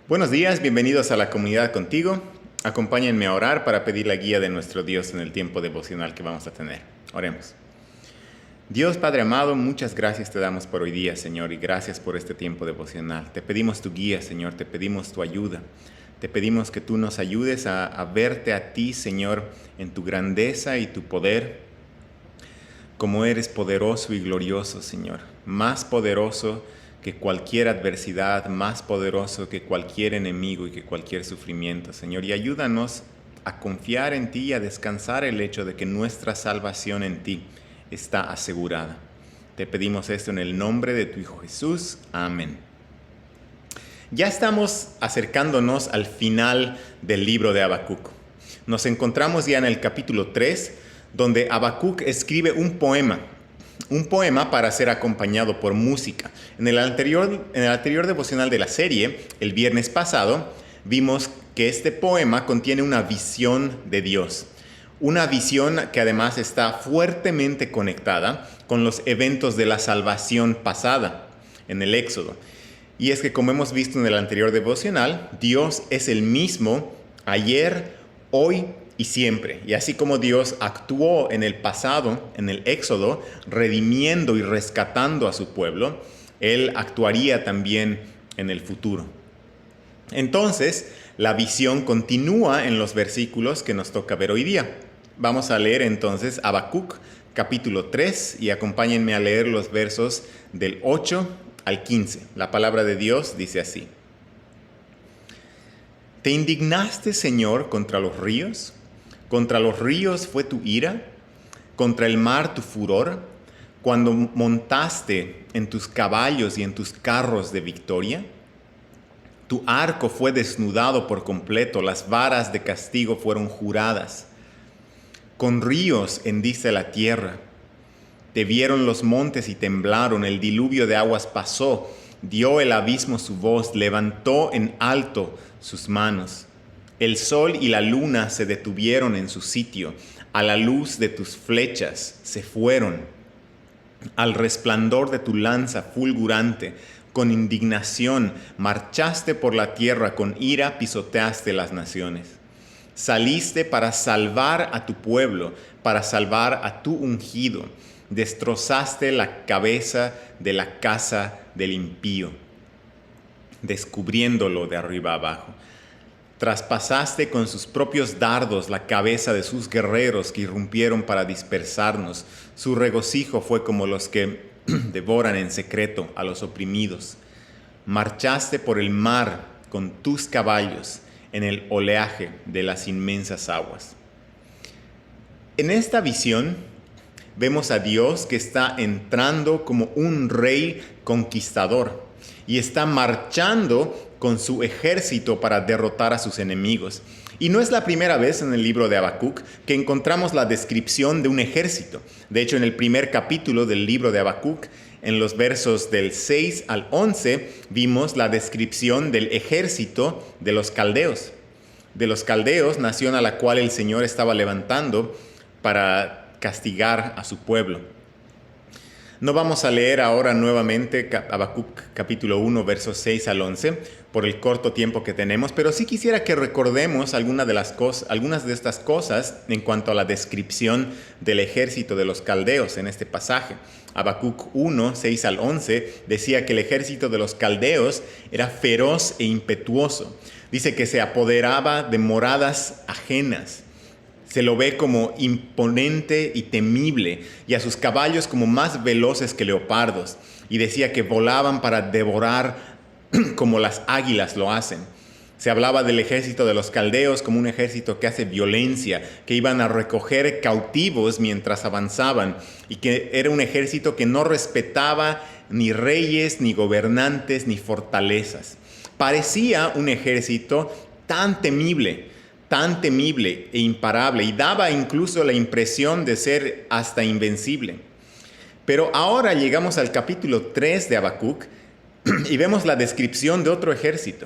Buenos días, bienvenidos a la comunidad contigo. Acompáñenme a orar para pedir la guía de nuestro Dios en el tiempo devocional que vamos a tener. Oremos. Dios Padre amado, muchas gracias te damos por hoy día, Señor, y gracias por este tiempo devocional. Te pedimos tu guía, Señor, te pedimos tu ayuda. Te pedimos que tú nos ayudes a verte a ti, Señor, en tu grandeza y tu poder, como eres poderoso y glorioso, Señor, más poderoso que cualquier adversidad, más poderoso que cualquier enemigo y que cualquier sufrimiento, Señor. Y ayúdanos a confiar en ti y a descansar el hecho de que nuestra salvación en ti está asegurada. Te pedimos esto en el nombre de tu Hijo Jesús. Amén. Ya estamos acercándonos al final del libro de Habacuc. Nos encontramos ya en el capítulo 3, donde Habacuc escribe un poema para ser acompañado por música. En el anterior devocional de la serie, el viernes pasado, vimos que este poema contiene una visión de Dios. Una visión que además está fuertemente conectada con los eventos de la salvación pasada en el Éxodo. Y es que, como hemos visto en el anterior devocional, Dios es el mismo ayer, hoy y siempre. Y así como Dios actuó en el pasado, en el Éxodo, redimiendo y rescatando a su pueblo, Él actuaría también en el futuro. Entonces, la visión continúa en los versículos que nos toca ver hoy día. Vamos a leer entonces Habacuc, capítulo 3, y acompáñenme a leer los versos del 8 al 15. La palabra de Dios dice así: ¿Te indignaste, Señor, contra los ríos? ¿Contra los ríos fue tu ira? ¿Contra el mar tu furor? Cuando montaste en tus caballos y en tus carros de victoria. Tu arco fue desnudado por completo, las varas de castigo fueron juradas. Con ríos hendiste la tierra. Te vieron los montes y temblaron, el diluvio de aguas pasó, dio el abismo su voz, levantó en alto sus manos. El sol y la luna se detuvieron en su sitio, a la luz de tus flechas se fueron. Al resplandor de tu lanza fulgurante, con indignación marchaste por la tierra, con ira pisoteaste las naciones. Saliste para salvar a tu pueblo, para salvar a tu ungido. Destrozaste la cabeza de la casa del impío, descubriéndolo de arriba abajo. Traspasaste con sus propios dardos la cabeza de sus guerreros que irrumpieron para dispersarnos. Su regocijo fue como los que devoran en secreto a los oprimidos. Marchaste por el mar con tus caballos en el oleaje de las inmensas aguas. En esta visión vemos a Dios que está entrando como un rey conquistador y está marchando con su ejército para derrotar a sus enemigos. Y no es la primera vez en el libro de Habacuc que encontramos la descripción de un ejército. De hecho, en el primer capítulo del libro de Habacuc, en los versos del 6 al 11, vimos la descripción del ejército de los caldeos. De los caldeos, nación a la cual el Señor estaba levantando para castigar a su pueblo. No vamos a leer ahora nuevamente Habacuc capítulo 1, versos 6 al 11, por el corto tiempo que tenemos, pero sí quisiera que recordemos algunas de estas cosas en cuanto a la descripción del ejército de los caldeos en este pasaje. Habacuc 1, 6 al 11 decía que el ejército de los caldeos era feroz e impetuoso. Dice que se apoderaba de moradas ajenas. Se lo ve como imponente y temible, y a sus caballos como más veloces que leopardos. Y decía que volaban para devorar como las águilas lo hacen. Se hablaba del ejército de los caldeos como un ejército que hace violencia, que iban a recoger cautivos mientras avanzaban, y que era un ejército que no respetaba ni reyes, ni gobernantes, ni fortalezas. Parecía un ejército tan temible e imparable, y daba incluso la impresión de ser hasta invencible. Pero ahora llegamos al capítulo 3 de Habacuc y vemos la descripción de otro ejército.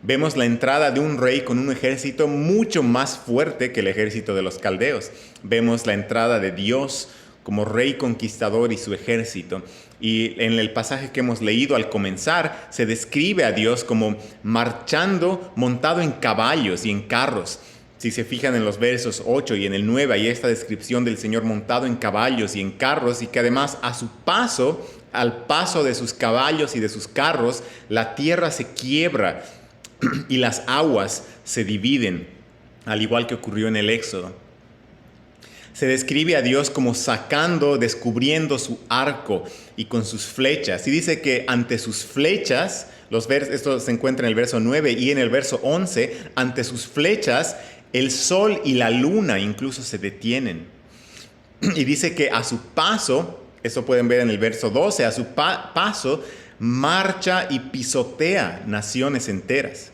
Vemos la entrada de un rey con un ejército mucho más fuerte que el ejército de los caldeos. Vemos la entrada de Dios como rey conquistador y su ejército. Y en el pasaje que hemos leído al comenzar, se describe a Dios como marchando, montado en caballos y en carros. Si se fijan en los versos 8 y en el 9, hay esta descripción del Señor montado en caballos y en carros, y que además a su paso, al paso de sus caballos y de sus carros, la tierra se quiebra y las aguas se dividen, al igual que ocurrió en el Éxodo. Se describe a Dios como descubriendo su arco y con sus flechas. Y dice que ante sus flechas, esto se encuentra en el verso 9 y en el verso 11, ante sus flechas el sol y la luna incluso se detienen. Y dice que a su paso, esto pueden ver en el verso 12, a su paso marcha y pisotea naciones enteras.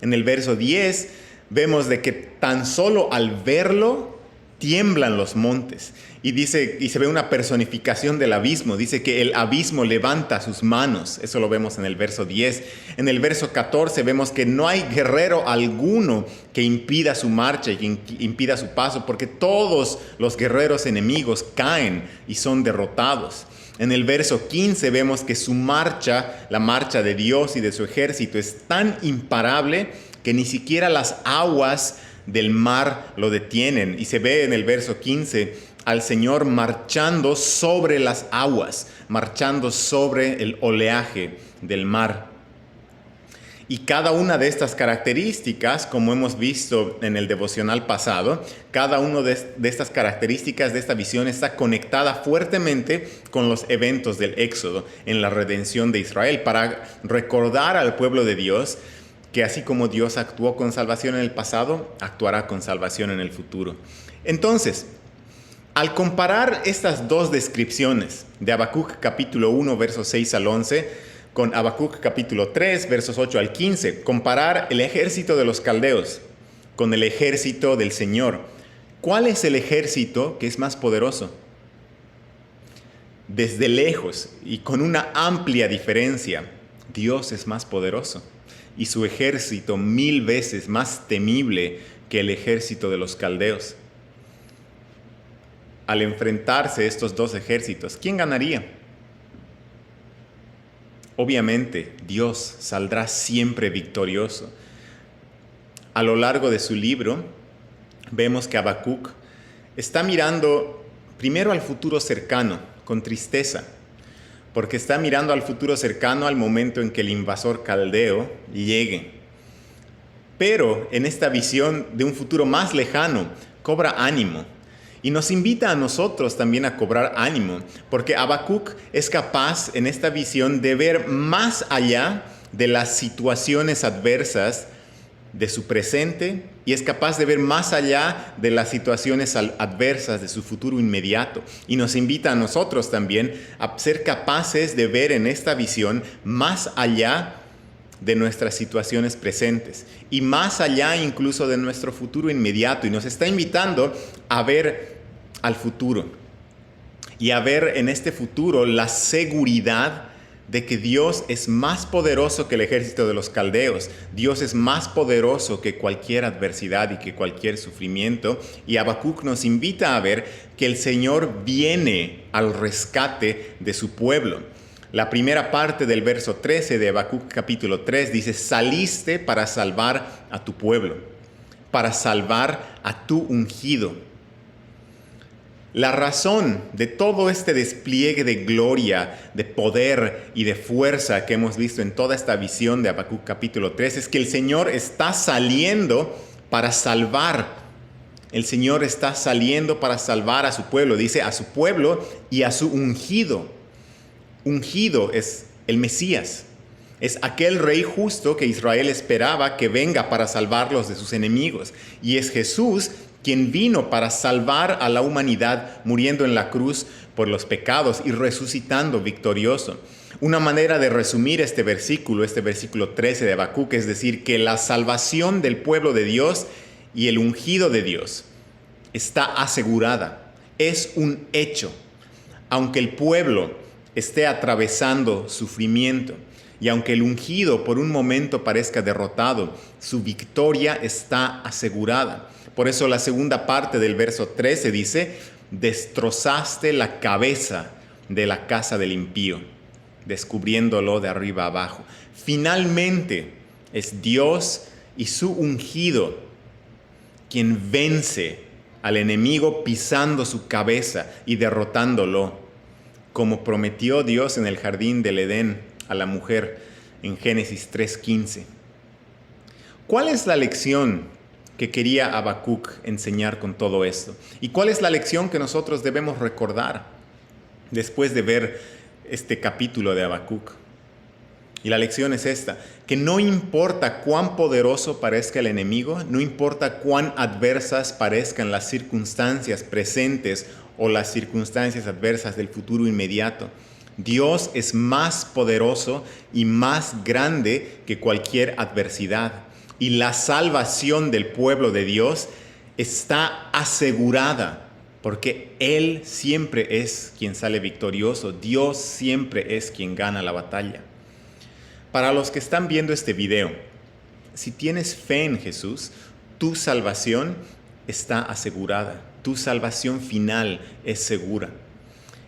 En el verso 10 vemos de que tan solo al verlo tiemblan los montes. Y se ve una personificación del abismo. Dice que el abismo levanta sus manos. Eso lo vemos en el verso 10. En el verso 14 vemos que no hay guerrero alguno que impida su marcha y que impida su paso, porque todos los guerreros enemigos caen y son derrotados. En el verso 15 vemos que su marcha, la marcha de Dios y de su ejército, es tan imparable que ni siquiera las aguas del mar lo detienen. Y se ve en el verso 15 al Señor marchando sobre las aguas, marchando sobre el oleaje del mar. Y cada una de estas características, como hemos visto en el devocional pasado, cada una de estas características de esta visión está conectada fuertemente con los eventos del Éxodo en la redención de Israel, para recordar al pueblo de Dios que así como Dios actuó con salvación en el pasado, actuará con salvación en el futuro. Entonces, al comparar estas dos descripciones de Habacuc capítulo 1, versos 6 al 11, con Habacuc capítulo 3, versos 8 al 15, comparar el ejército de los caldeos con el ejército del Señor, ¿cuál es el ejército que es más poderoso? Desde lejos y con una amplia diferencia, Dios es más poderoso y su ejército 1000 veces más temible que el ejército de los caldeos. Al enfrentarse estos dos ejércitos, ¿quién ganaría? Obviamente, Dios saldrá siempre victorioso. A lo largo de su libro, vemos que Habacuc está mirando primero al futuro cercano, con tristeza, porque está mirando al futuro cercano al momento en que el invasor caldeo llegue. Pero en esta visión de un futuro más lejano, cobra ánimo. Y nos invita a nosotros también a cobrar ánimo, porque Habacuc es capaz en esta visión de ver más allá de las situaciones adversas de su presente y es capaz de ver más allá de las situaciones adversas de su futuro inmediato. Y nos invita a nosotros también a ser capaces de ver en esta visión más allá de nuestras situaciones presentes y más allá incluso de nuestro futuro inmediato. Y nos está invitando a ver al futuro y a ver en este futuro la seguridad de que Dios es más poderoso que el ejército de los caldeos. Dios es más poderoso que cualquier adversidad y que cualquier sufrimiento. Y Habacuc nos invita a ver que el Señor viene al rescate de su pueblo. La primera parte del verso 13 de Habacuc capítulo 3 dice: saliste para salvar a tu pueblo, para salvar a tu ungido. La razón de todo este despliegue de gloria, de poder y de fuerza que hemos visto en toda esta visión de Habacuc capítulo 3 es que el Señor está saliendo para salvar. El Señor está saliendo para salvar a su pueblo. Dice a su pueblo y a su ungido. Ungido es el Mesías. Es aquel rey justo que Israel esperaba que venga para salvarlos de sus enemigos. Y es Jesús quien vino para salvar a la humanidad muriendo en la cruz por los pecados y resucitando victorioso. Una manera de resumir este versículo 13 de Habacuc, es decir, que la salvación del pueblo de Dios y el ungido de Dios está asegurada, es un hecho. Aunque el pueblo esté atravesando sufrimiento y aunque el ungido por un momento parezca derrotado, su victoria está asegurada. Por eso la segunda parte del verso 13 dice: destrozaste la cabeza de la casa del impío, descubriéndolo de arriba abajo. Finalmente es Dios y su ungido quien vence al enemigo pisando su cabeza y derrotándolo, como prometió Dios en el jardín del Edén a la mujer en Génesis 3:15. ¿Cuál es la lección que quería Habacuc enseñar con todo esto? ¿Y cuál es la lección que nosotros debemos recordar después de ver este capítulo de Habacuc? Y la lección es esta, que no importa cuán poderoso parezca el enemigo, no importa cuán adversas parezcan las circunstancias presentes o las circunstancias adversas del futuro inmediato, Dios es más poderoso y más grande que cualquier adversidad. Y la salvación del pueblo de Dios está asegurada, porque Él siempre es quien sale victorioso. Dios siempre es quien gana la batalla. Para los que están viendo este video, si tienes fe en Jesús, tu salvación está asegurada. Tu salvación final es segura.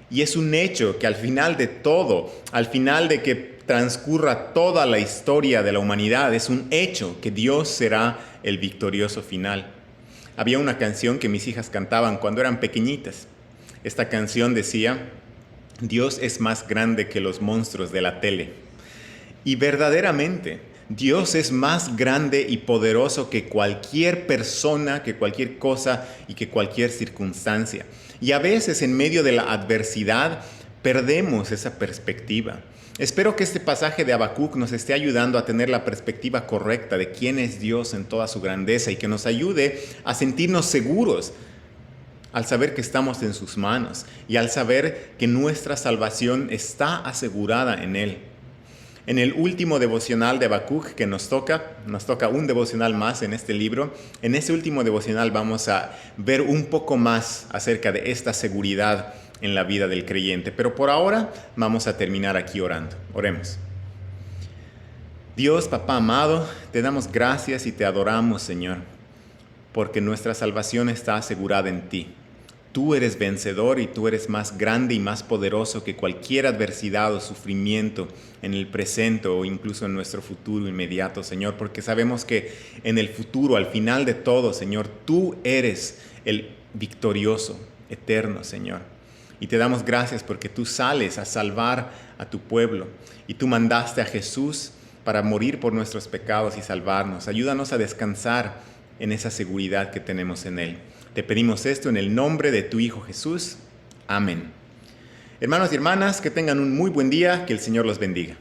Y es un hecho que al final de todo, al final de que transcurra toda la historia de la humanidad, es un hecho que Dios será el victorioso final. Había una canción que mis hijas cantaban cuando eran pequeñitas. Esta canción decía, Dios es más grande que los monstruos de la tele. Y verdaderamente, Dios es más grande y poderoso que cualquier persona, que cualquier cosa y que cualquier circunstancia. Y a veces en medio de la adversidad perdemos esa perspectiva. Espero que este pasaje de Habacuc nos esté ayudando a tener la perspectiva correcta de quién es Dios en toda su grandeza y que nos ayude a sentirnos seguros al saber que estamos en sus manos y al saber que nuestra salvación está asegurada en Él. En el último devocional de Habacuc que nos toca un devocional más en este libro. En ese último devocional vamos a ver un poco más acerca de esta seguridad en la vida del creyente. Pero por ahora vamos a terminar aquí orando. Oremos. Dios, Papá amado, te damos gracias y te adoramos, Señor, porque nuestra salvación está asegurada en ti. Tú eres vencedor y tú eres más grande y más poderoso que cualquier adversidad o sufrimiento en el presente o incluso en nuestro futuro inmediato, Señor, porque sabemos que en el futuro, al final de todo, Señor, tú eres el victorioso, eterno, Señor. Y te damos gracias porque tú sales a salvar a tu pueblo y tú mandaste a Jesús para morir por nuestros pecados y salvarnos. Ayúdanos a descansar en esa seguridad que tenemos en Él. Te pedimos esto en el nombre de tu Hijo Jesús. Amén. Hermanos y hermanas, que tengan un muy buen día, que el Señor los bendiga.